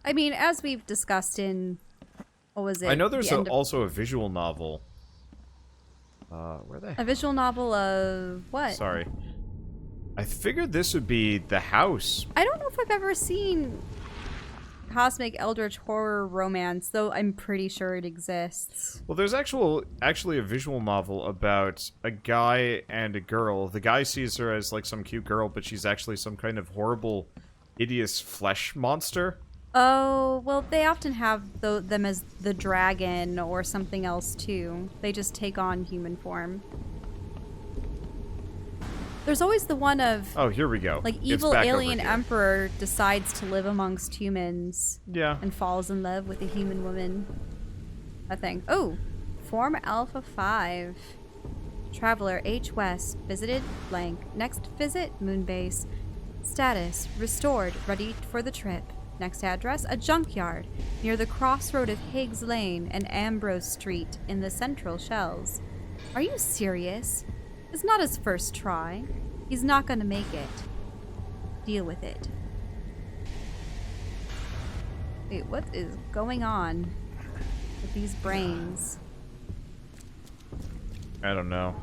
I mean, as we've discussed in, what was it? I know there's also a visual novel. Where the heck? A visual novel of what? Sorry. I figured this would be the house. I don't know if I've ever seen cosmic eldritch horror romance, though I'm pretty sure it exists. Well, there's actually a visual novel about a guy and a girl. The guy sees her as like some cute girl, but she's actually some kind of horrible, hideous flesh monster. Oh, well, they often have them as the dragon or something else, too. They just take on human form. There's always the one of... Oh, here we go. Like, evil alien emperor decides to live amongst humans. Yeah. And falls in love with a human woman. I think. Oh! Form Alpha 5. Traveler H. West. Visited blank. Next visit, Moonbase. Status. Restored. Ready for the trip. Next address, a junkyard near the crossroad of Higgs Lane and Ambrose Street in the Central Shells. Are you serious? It's not his first try. He's not gonna make it. Deal with it. Wait, what is going on with these brains? I don't know.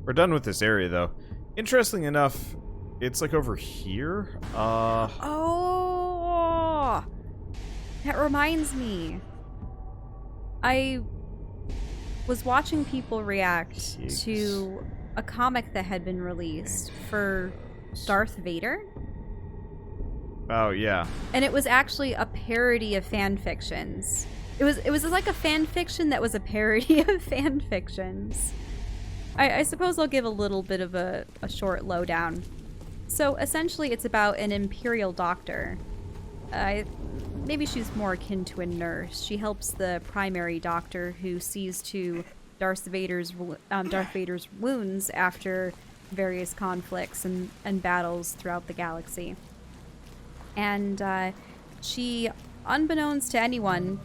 We're done with this area, though. Interesting enough, it's like over here. Oh! That reminds me. I was watching people react to a comic that had been released for Darth Vader. Oh, yeah. And it was actually a parody of fan fictions. It was like a fan fiction that was a parody of fan fictions. I suppose I'll give a little bit of a short lowdown. So essentially it's about an Imperial doctor. Maybe she's more akin to a nurse. She helps the primary doctor who sees to Darth Vader's wounds after various conflicts and battles throughout the galaxy. And she, unbeknownst to anyone,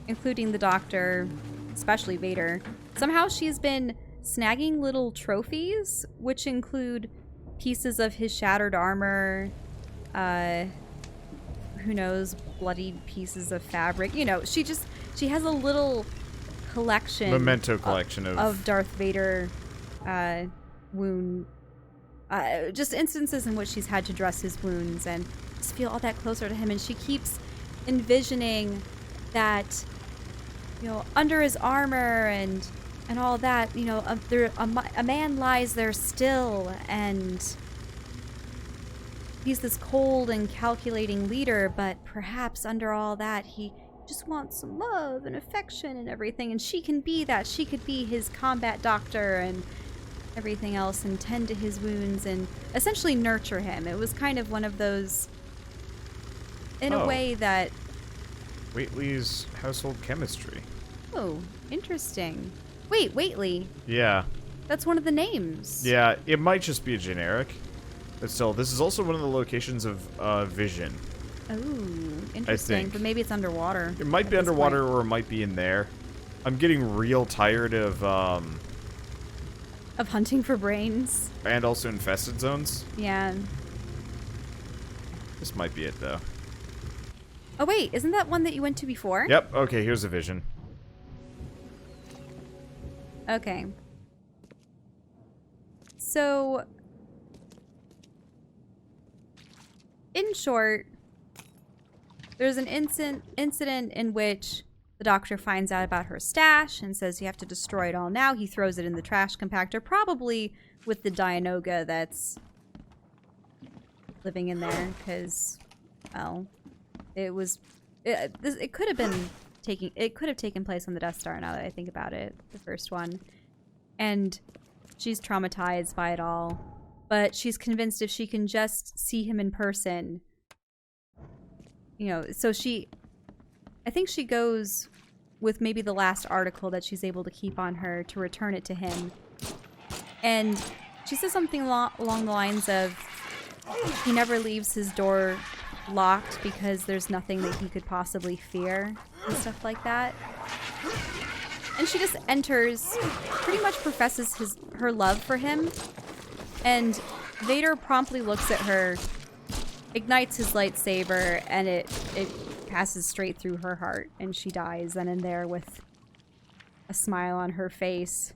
including the doctor, especially Vader, somehow she's been snagging little trophies, which include pieces of his shattered armor, who knows, bloodied pieces of fabric. You know, she has a little collection, memento collection of Darth Vader wound, just instances in which she's had to dress his wounds and just feel all that closer to him. And she keeps envisioning that, you know, under his armor and all that, you know, a man lies there still, and he's this cold and calculating leader, but perhaps under all that he just wants some love and affection and everything, and she can be that. She could be his combat doctor and everything else and tend to his wounds and essentially nurture him. It was kind of one of those, in a way that... Whately's household chemistry. Oh, interesting. Wait, Whately. Yeah. That's one of the names. Yeah, it might just be a generic. But still, this is also one of the locations of Vision. Oh, interesting. But maybe it's underwater. It might be underwater or it might be in there. I'm getting real tired of hunting for brains. And also infested zones. Yeah. This might be it, though. Oh, wait. Isn't that one that you went to before? Yep. Okay, here's a Vision. Okay. So... in short, there's an incident in which the doctor finds out about her stash and says you have to destroy it all now. He throws it in the trash compactor, probably with the Dianoga that's living in there, because, well, it could have taken place on the Death Star, now that I think about it, the first one. And she's traumatized by it all. But she's convinced if she can just see him in person, you know, so I think she goes with maybe the last article that she's able to keep on her to return it to him. And she says something along the lines of, he never leaves his door locked because there's nothing that he could possibly fear and stuff like that. And she just enters, pretty much professes her love for him. And Vader promptly looks at her, ignites his lightsaber, and it passes straight through her heart, and she dies then and there with a smile on her face.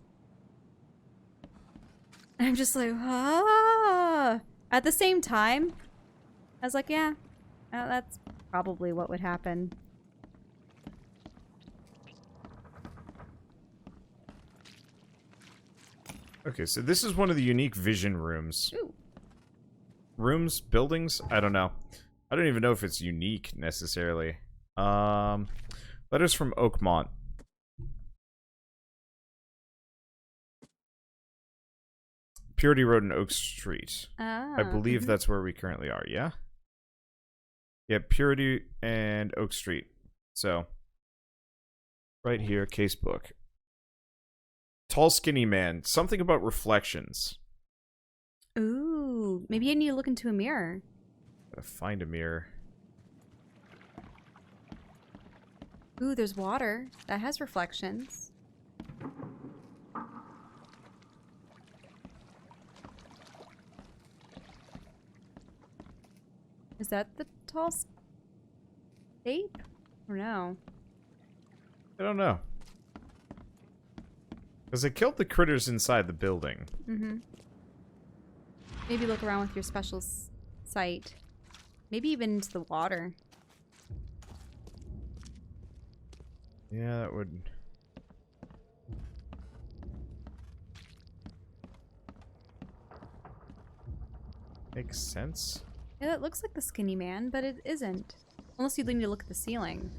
And I'm just like, ah. At the same time, I was like, yeah, that's probably what would happen. Okay, so this is one of the unique vision rooms. Ooh. Rooms? Buildings? I don't know. I don't even know if it's unique, necessarily. Letters from Oakmont. Purity Road and Oak Street. I believe that's where we currently are, yeah? Yeah, Purity and Oak Street. So, right here, casebook. Tall, skinny man. Something about reflections. Ooh, maybe I need to look into a mirror. Gotta find a mirror. Ooh, there's water. That has reflections. Is that the tall tape? Or no? I don't know. Because it killed the critters inside the building. Mm-hmm. Maybe look around with your special sight. Maybe even into the water. Yeah, that would... Makes sense. Yeah, that looks like the skinny man, but it isn't. Unless you need to look at the ceiling.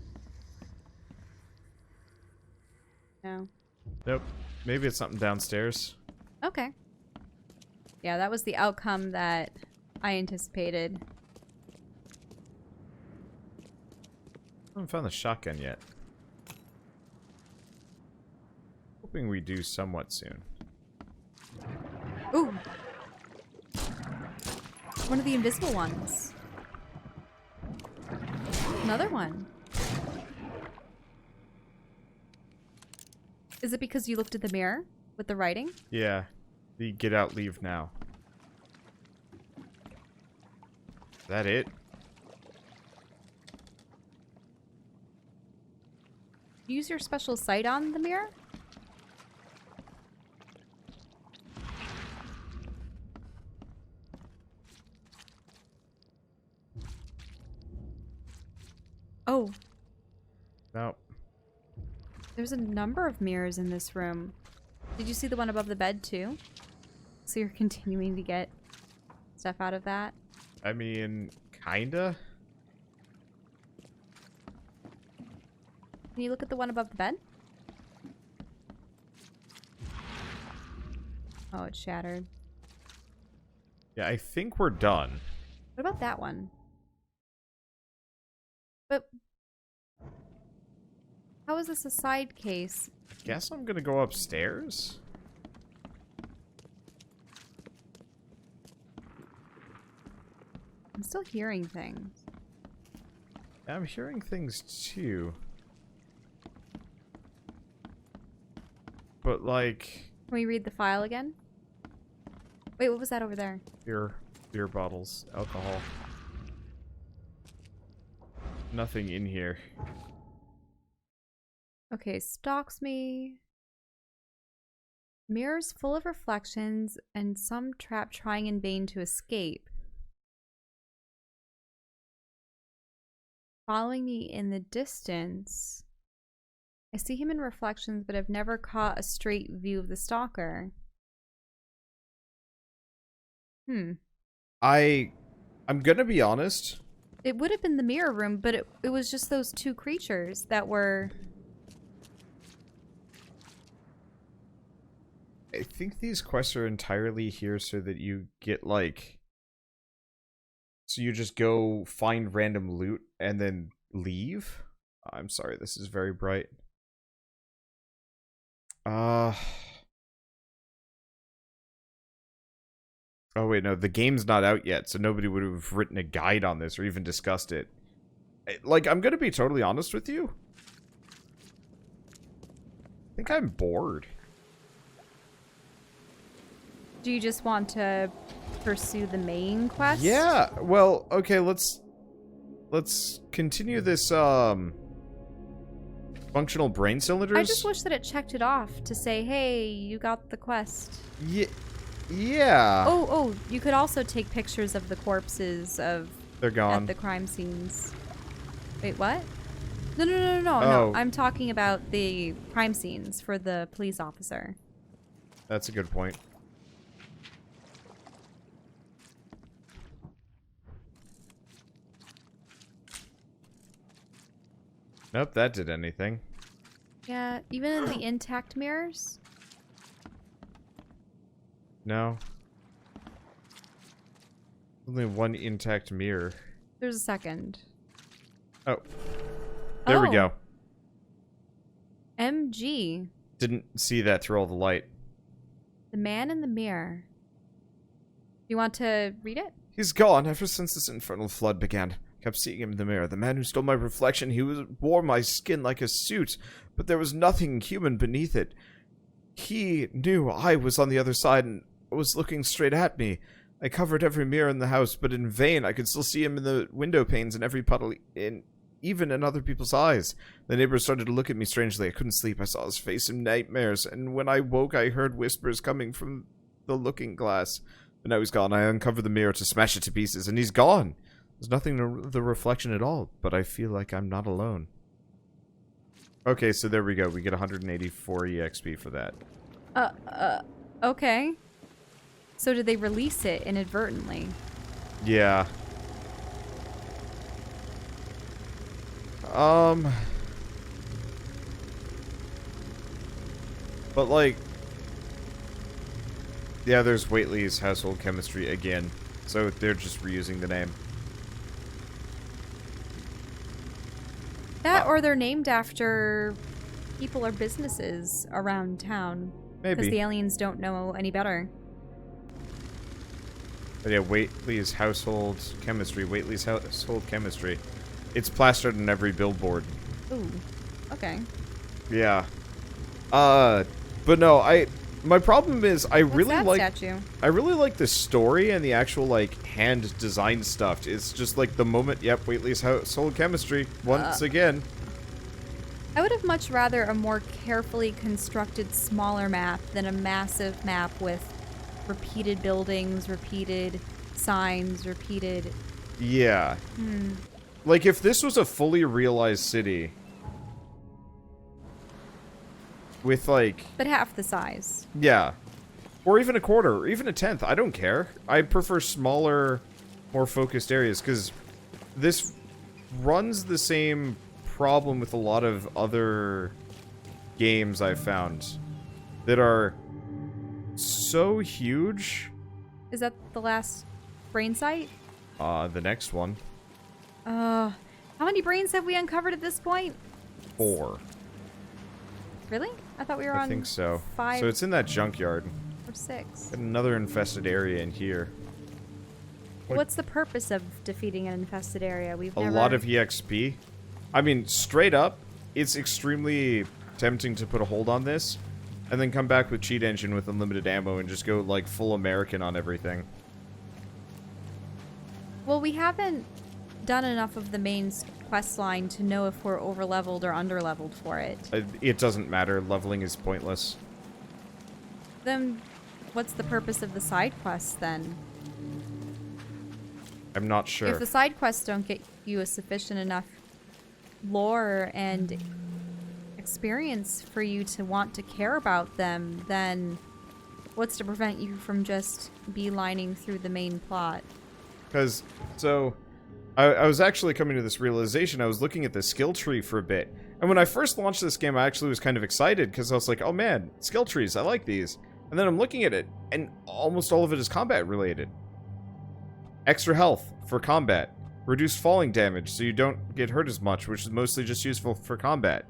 No. Nope. Maybe it's something downstairs. Okay. Yeah, that was the outcome that I anticipated. I haven't found the shotgun yet. Hoping we do somewhat soon. Ooh! One of the invisible ones. Another one. Is it because you looked at the mirror with the writing? Yeah. The get out, leave now. Is that it? Use your special sight on the mirror? Oh. No. There's a number of mirrors in this room. Did you see the one above the bed too? So you're continuing to get stuff out of that? I mean, kinda. Can you look at the one above the bed? Oh, it's shattered. Yeah, I think we're done. What about that one? But how is this a side case? Guess I'm gonna go upstairs. I'm still hearing things. I'm hearing things too. But like... Can we read the file again? Wait, what was that over there? Beer bottles, alcohol. Nothing in here. Okay, stalks me. Mirrors full of reflections and some trap trying in vain to escape. Following me in the distance. I see him in reflections, but I've never caught a straight view of the stalker. I'm gonna be honest. It would have been the mirror room, but it was just those two creatures that were... I think these quests are entirely here so that you get, like... So you just go find random loot and then leave? I'm sorry, this is very bright. Oh wait, no, the game's not out yet, so nobody would have written a guide on this or even discussed it. Like, I'm gonna be totally honest with you. I think I'm bored. Do you just want to pursue the main quest? Yeah, well, okay, let's let's continue this, functional brain cylinders. I just wish that it checked it off to say, hey, you got the quest. Yeah. Oh, you could also take pictures of the corpses of... They're gone. At the crime scenes. Wait, what? No. Oh. I'm talking about the crime scenes for the police officer. That's a good point. Nope, that did anything. Yeah, even in the intact mirrors? No. Only one intact mirror. There's a second. Oh. There we go. MG. Didn't see that through all the light. The man in the mirror. You want to read it? He's gone ever since this infernal flood began. Kept seeing him in the mirror. The man who stole my reflection, wore my skin like a suit, but there was nothing human beneath it. He knew I was on the other side and was looking straight at me. I covered every mirror in the house, but in vain. I could still see him in the window panes and every puddle, even in other people's eyes. The neighbors started to look at me strangely. I couldn't sleep. I saw his face in nightmares, and when I woke, I heard whispers coming from the looking glass. But now he's gone. I uncovered the mirror to smash it to pieces, and he's gone. There's nothing to the reflection at all, but I feel like I'm not alone. Okay, so there we go. We get 184 EXP for that. Okay. So did they release it inadvertently? Yeah. But like... Yeah, there's Whately's household chemistry again. So they're just reusing the name. That or they're named after people or businesses around town. Maybe. Because the aliens don't know any better. But yeah, Whately's household chemistry. Whately's household chemistry. It's plastered on every billboard. Ooh. Okay. Yeah. But no, my problem is I What's really that like statue? I really like the story and the actual like hand design stuff. It's just like the moment, yep, Whately's household chemistry once again. I would have much rather a more carefully constructed smaller map than a massive map with repeated buildings, repeated signs, repeated... Yeah. Like if this was a fully realized city with like... But half the size. Yeah. Or even a quarter, or even a tenth. I don't care. I prefer smaller, more focused areas, because this runs the same problem with a lot of other games I've found that are so huge. Is that the last brain site? The next one. How many brains have we uncovered at this point? 4. Really? I thought we were on I think so. 5 So it's in that junkyard. or 6. Got another infested area in here. What's the purpose of defeating an infested area? A lot of EXP. I mean, straight up, it's extremely tempting to put a hold on this, and then come back with cheat engine with unlimited ammo and just go, like, full American on everything. Well, we haven't done enough of the main quest line to know if we're over-leveled or under-leveled for it. It doesn't matter. Leveling is pointless. Then what's the purpose of the side quests, then? I'm not sure. If the side quests don't get you a sufficient enough lore and experience for you to want to care about them, then what's to prevent you from just beelining through the main plot? Because, so, I was actually coming to this realization. I was looking at the skill tree for a bit. And when I first launched this game, I actually was kind of excited, because I was like, oh man, skill trees, I like these. And then I'm looking at it, and almost all of it is combat related. Extra health for combat. Reduced falling damage, so you don't get hurt as much, which is mostly just useful for combat.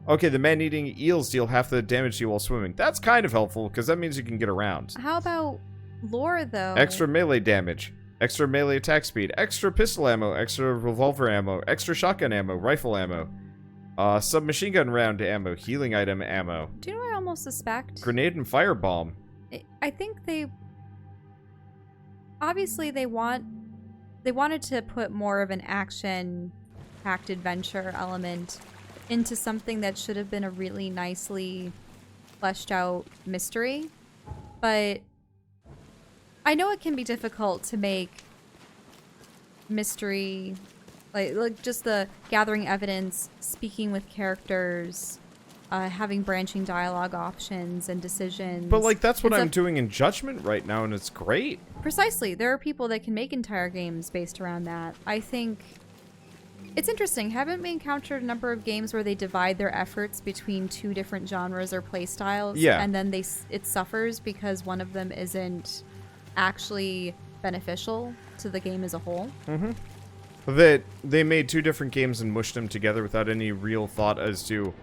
Okay, the man-eating eels deal half the damage to you while swimming. That's kind of helpful, because that means you can get around. How about lore, though? Extra melee damage. Extra melee attack speed. Extra pistol ammo. Extra revolver ammo. Extra shotgun ammo. Rifle ammo. Submachine gun round ammo. Healing item ammo. Do you know what I almost suspect? Grenade and firebomb. I think they... Obviously, they want they wanted to put more of an action-packed adventure element into something that should have been a really nicely fleshed out mystery. But I know it can be difficult to make mystery, like just the gathering evidence, speaking with characters, having branching dialogue options and decisions. But like that's what I'm doing in Judgment right now, and it's great. Precisely. There are people that can make entire games based around that. I think it's interesting. Haven't we encountered a number of games where they divide their efforts between two different genres or play styles? Yeah. And then it suffers because one of them isn't actually beneficial to the game as a whole? Mm-hmm. That they made two different games and mushed them together without any real thought as to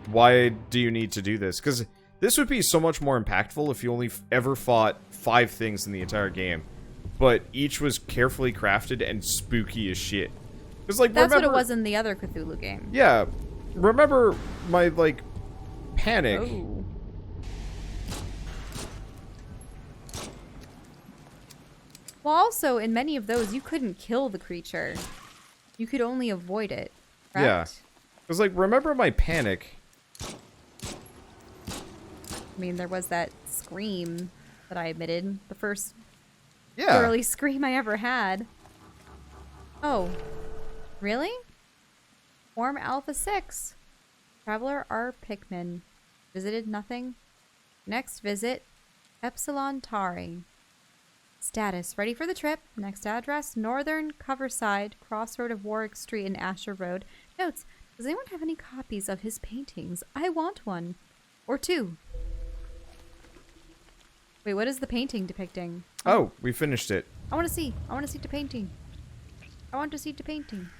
why do you need to do this? Because this would be so much more impactful if you only ever fought 5 things in the entire game, but each was carefully crafted and spooky as shit. Because like that's what it was in the other Cthulhu game. Yeah, remember my like panic. Oh. Well, also in many of those you couldn't kill the creature; you could only avoid it. Correct? Yeah, because like remember my panic. I mean, there was that scream that I emitted. The first early scream I ever had. Oh. Really? Form Alpha 6. Traveler R. Pickman. Visited nothing. Next visit, Epsilon Tari. Status, ready for the trip. Next address, Northern Coverside, crossroad of Warwick Street and Asher Road. Notes, does anyone have any copies of his paintings? I want one. Or 2. Wait, what is the painting depicting? Oh, we finished it. I want to see. I want to see the painting. I want to see the painting.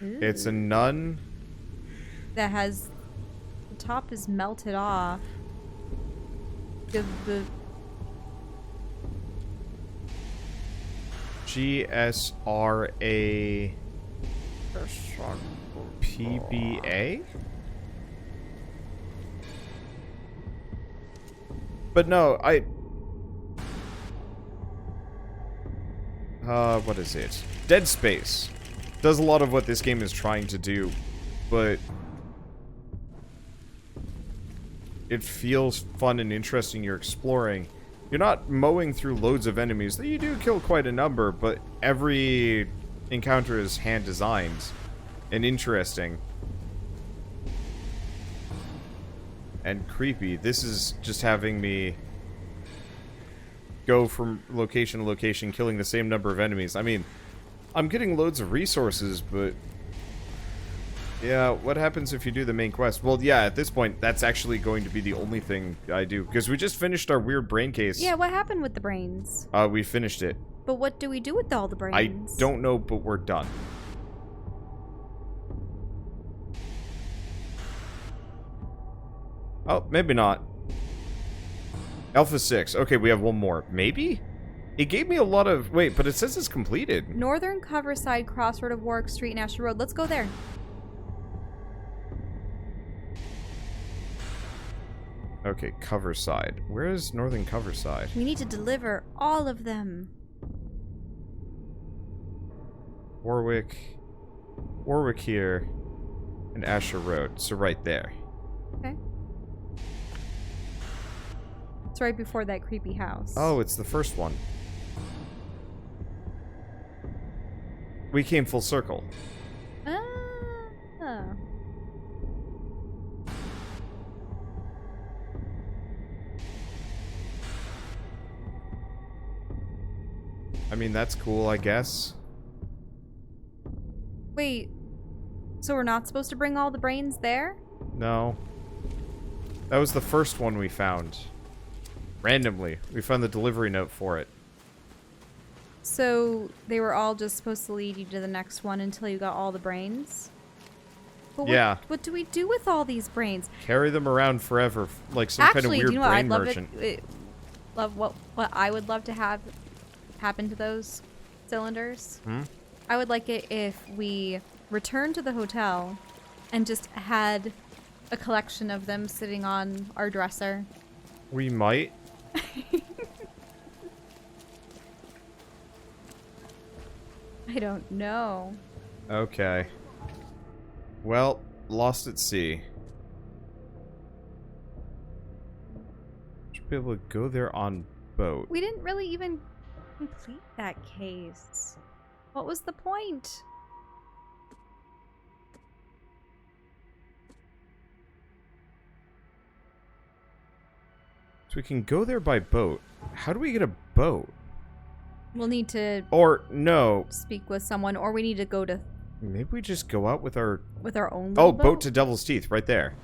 Ooh. It's a nun. That has... The top is melted off. The GSRA PBA? But no, what is it? Dead Space does a lot of what this game is trying to do, but it feels fun and interesting. You're exploring. You're not mowing through loads of enemies. You do kill quite a number, but every encounter is hand-designed and interesting. And creepy. This is just having me go from location to location, killing the same number of enemies. I mean, I'm getting loads of resources, but yeah, what happens if you do the main quest? Well, yeah, at this point, that's actually going to be the only thing I do, because we just finished our weird brain case. Yeah, what happened with the brains? We finished it. But what do we do with all the brains? I don't know, but we're done. Oh, maybe not. Alpha 6. Okay, we have one more. Maybe? It gave me a lot of... Wait, but it says it's completed. Northern Coverside, crossroad of Warwick Street and Asher Road. Let's go there. Okay, Coverside. Where is Northern Coverside? We need to deliver all of them. Warwick here, and Asher Road. So right there. Okay. It's right before that creepy house. Oh, it's the first one. We came full circle. Oh. I mean, that's cool, I guess. Wait, so we're not supposed to bring all the brains there? No. That was the first one we found. Randomly. We found the delivery note for it. So they were all just supposed to lead you to the next one until you got all the brains? But yeah. What do we do with all these brains? Carry them around forever, like some kind of weird do you know brain what I'd merchant. What I would love to have happen to those cylinders? I would like it if we returned to the hotel and just had a collection of them sitting on our dresser. We might. I don't know. Okay. Well, lost at sea. Should be able to go there on boat. We didn't really even complete that case. What was the point? So we can go there by boat. How do we get a boat? We'll need to Or, no. speak with someone, or we need to go to... Maybe we just go out with our... With our own Oh, little boat to Devil's Teeth, right there.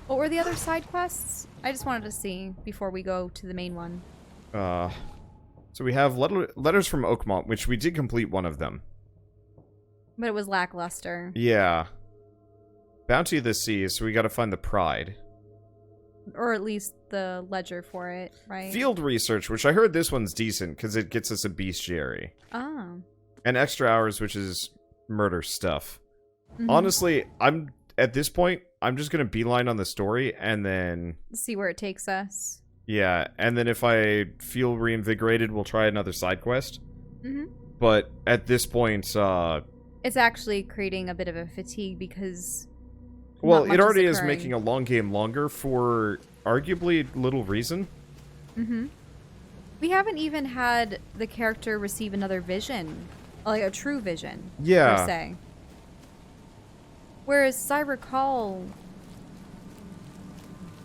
What were the other side quests? I just wanted to see before we go to the main one. So we have letters from Oakmont, which we did complete one of them. But it was lackluster. Yeah. Bounty of the Sea, so we gotta find the Pride. Or at least the ledger for it, right? Field research, which I heard this one's decent, because it gets us a bestiary. Oh. And extra hours, which is murder stuff. Mm-hmm. Honestly, at this point, I'm just gonna beeline on the story, and then... see where it takes us. Yeah, and then if I feel reinvigorated, we'll try another side quest. Mm-hmm. But at this point, it's actually creating a bit of a fatigue because... well, it already is making a long game longer for arguably little reason. Mm-hmm. We haven't even had the character receive another vision. Like a true vision, yeah. per se. Whereas, as I recall...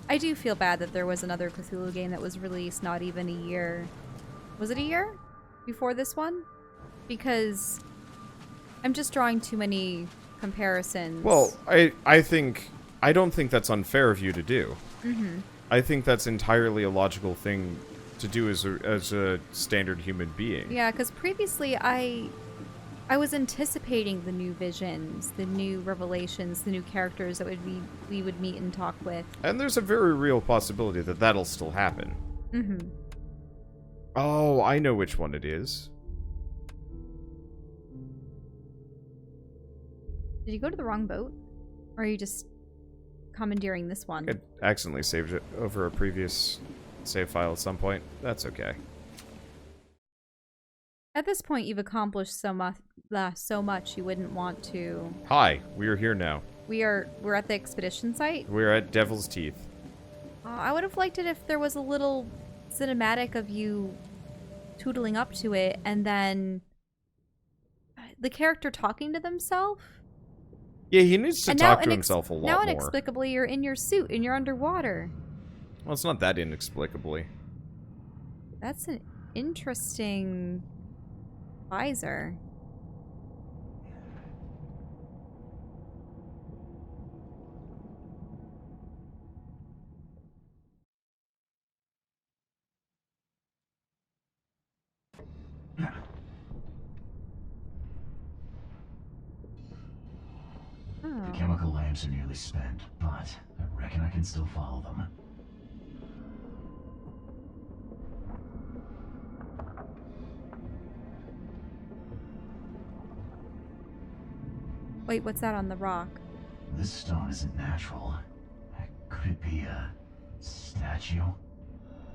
I do feel bad that there was another Cthulhu game that was released not even a year. Was it a year? Before this one? Because I'm just drawing too many comparisons. Well, I don't think that's unfair of you to do. Mm-hmm. I think that's entirely a logical thing to do as a standard human being. Yeah, because previously I was anticipating the new visions, the new revelations, the new characters that we would meet and talk with. And there's a very real possibility that that'll still happen. Mm-hmm. Oh, I know which one it is. Did you go to the wrong boat? Or are you just commandeering this one? I accidentally saved it over a previous save file at some point. That's okay. At this point, you've accomplished so much you wouldn't want to... Hi, we are here now. We're at the expedition site? We're at Devil's Teeth. I would have liked it if there was a little cinematic of you tootling up to it, and then the character talking to themselves. Yeah, he needs to talk to himself a lot more. Now inexplicably, you're in your suit and you're underwater. Well, it's not that inexplicably. That's an interesting visor. The chemical lamps are nearly spent, but I reckon I can still follow them. Wait, what's that on the rock? This stone isn't natural. Could it be a statue?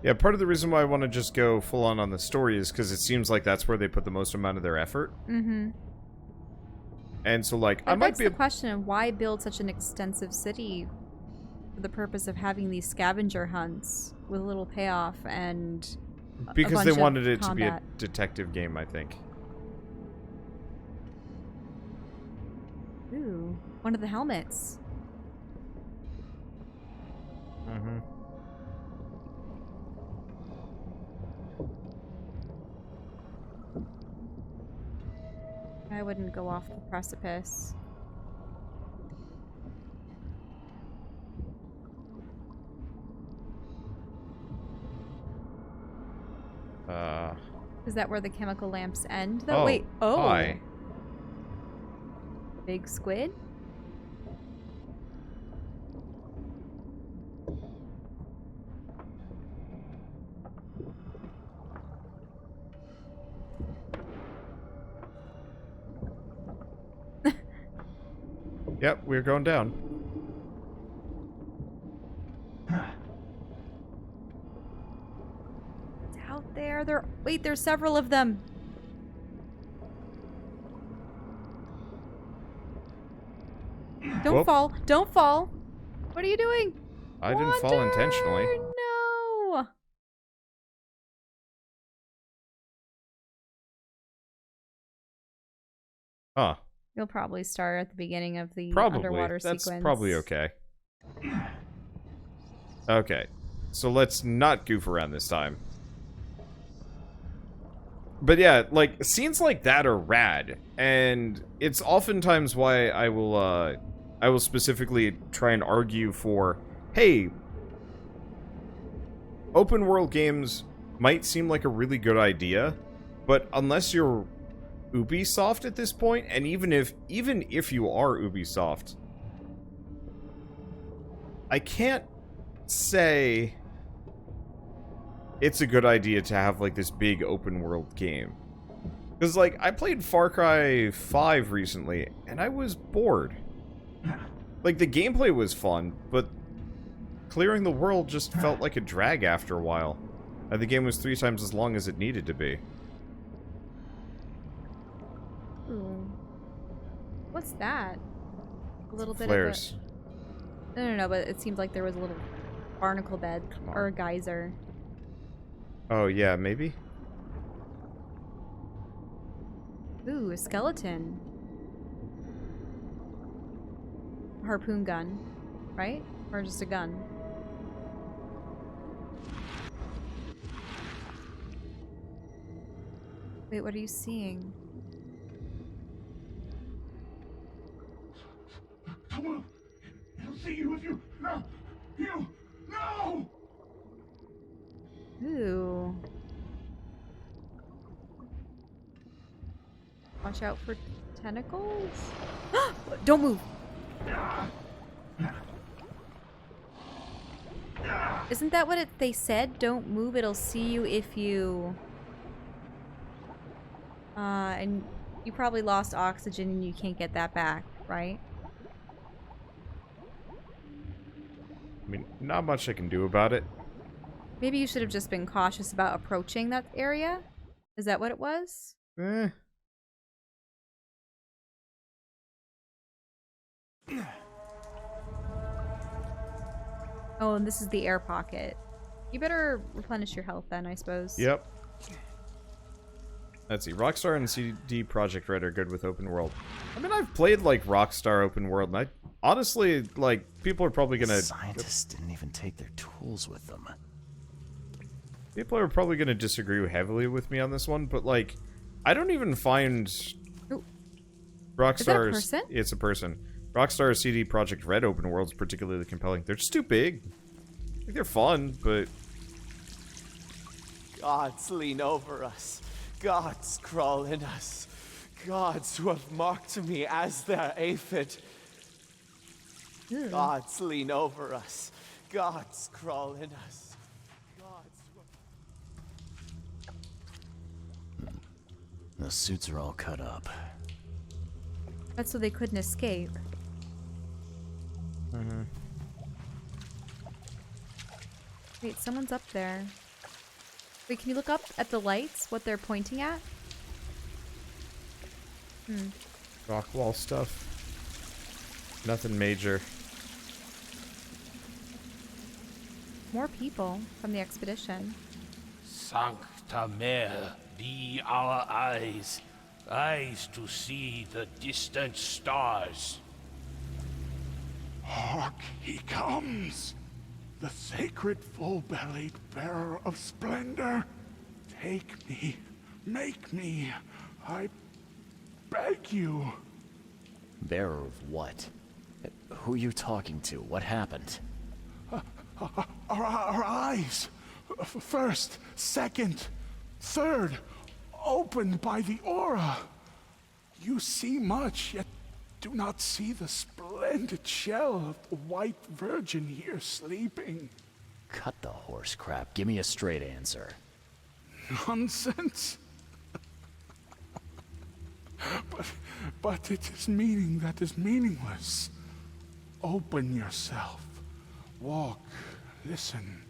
Yeah, part of the reason why I want to just go full on the story is because it seems like that's where they put the most amount of their effort. Mm-hmm. And so, like, I might be the question of why build such an extensive city for the purpose of having these scavenger hunts with a little payoff and because they wanted it to be a detective game, I think. Ooh, one of the helmets. Mm-hmm. I wouldn't go off the precipice. Is that where the chemical lamps end, though? Oh, wait, oh! Hi. Big squid? Yep, we're going down. It's out there. Wait, there's several of them. Don't fall. Don't fall. What are you doing? I didn't fall intentionally. No. Huh. You'll probably start at the beginning of the Probably. underwater That's sequence. probably okay. Okay. So let's not goof around this time. But yeah, like, scenes like that are rad, and it's oftentimes why I will specifically try and argue for, hey, open world games might seem like a really good idea, but unless you're Ubisoft at this point, and even if you are Ubisoft, I can't say it's a good idea to have, like, this big open world game. Because, like, I played Far Cry 5 recently, and I was bored. Like, the gameplay was fun, but clearing the world just felt like a drag after a while. And the game was 3 times as long as it needed to be. Ooh. What's that? A little bit Flares. of a... No, but it seems like there was a little barnacle bed or a geyser. Oh, yeah, maybe? Ooh, a skeleton. Harpoon gun, right? Or just a gun? Wait, what are you seeing? Come on. He'll see you if you... No! You... No! Ooh. Watch out for tentacles. Don't move. Isn't that what they said? Don't move, it'll see you if you... and you probably lost oxygen and you can't get that back, right? I mean, not much I can do about it. Maybe you should have just been cautious about approaching that area? Is that what it was? Eh. Oh, and this is the air pocket. You better replenish your health then, I suppose. Yep. Let's see. Rockstar and CD Projekt Red are good with open world. I mean, I've played, like, Rockstar open world, and I honestly, like, people are probably gonna... Scientists didn't even take their tools with them. People are probably gonna disagree heavily with me on this one, but, like, I don't even find... Ooh. Rockstar's... Is that a person? It's a person. Rockstar's CD Projekt Red open world's particularly compelling. They're just too big. Like, they're fun, but... Gods lean over us. Gods crawl in us. Gods who have marked me as their aphid. Ew. Gods lean over us. Gods crawl in us. Gods who... The suits are all cut up. That's so they couldn't escape. Mm-hmm. Wait, someone's up there. Wait, can you look up at the lights, what they're pointing at? Rock wall stuff. Nothing major. More people from the expedition. Sancta Mare, be our eyes, eyes to see the distant stars. Hark, he comes! The sacred full-bellied bearer of splendor. Take me, make me, I beg you. Bearer of what? Who are you talking to? What happened? Our eyes. First, second, third, opened by the aura. You see much, yet do not see the splendid shell of the white virgin here sleeping. Cut the horse crap. Give me a straight answer. Nonsense. But it is meaning that is meaningless. Open yourself. Walk, listen,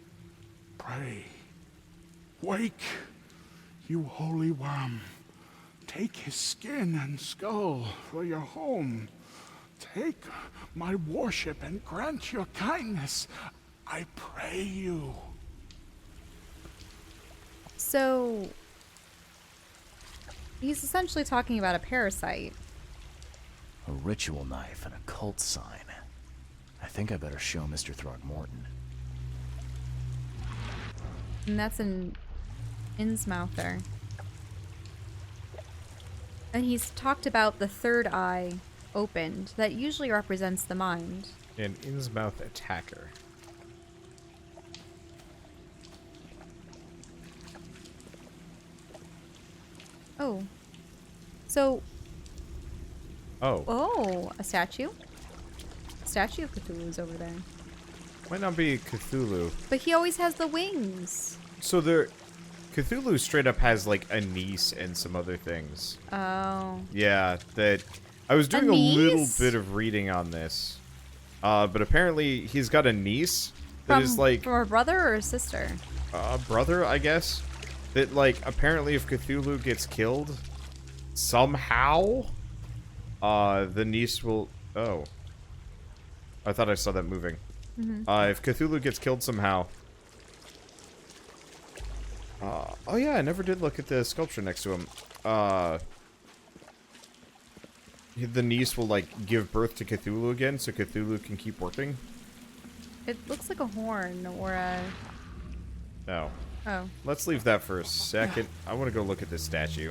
pray. Wake, you holy worm. Take his skin and skull for your home. take my worship and grant your kindness. I pray you. So, he's essentially talking about a parasite. A ritual knife and a cult sign. I think I better show Mr. Throgmorton. And that's in Innsmouther. And he's talked about the third eye opened. That usually represents the mind. An Innsmouth attacker. Oh. So... Oh. Oh, a statue? Statue of Cthulhu's over there. Might not be Cthulhu. But he always has the wings. So Cthulhu straight up has like a niece and some other things. Oh. Yeah, that I was doing a little bit of reading on this. But apparently he's got a niece that is like from a brother or a sister? Brother, I guess. That like apparently if Cthulhu gets killed somehow, the niece will I thought I saw that moving. If Cthulhu gets killed somehow. Oh yeah, I never did look at the sculpture next to him. The niece will like give birth to Cthulhu again, so Cthulhu can keep working. It looks like a horn or a... No. Oh. Let's leave that for a second. I want to go look at this statue.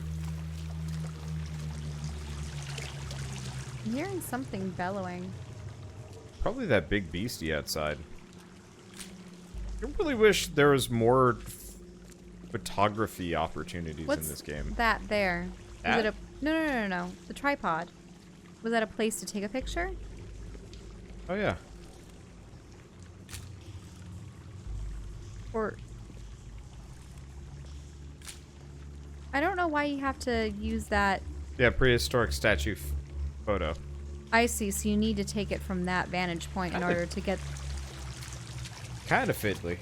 I'm hearing something bellowing. Probably that big beastie outside. I really wish there was more photography opportunities What's in this game. that there? That? Was it a... No. The tripod. Was that a place to take a picture? Oh yeah. Or... I don't know why you have to use that... Yeah, prehistoric statue photo. I see, so you need to take it from that vantage point in order to get... Kind of fiddly.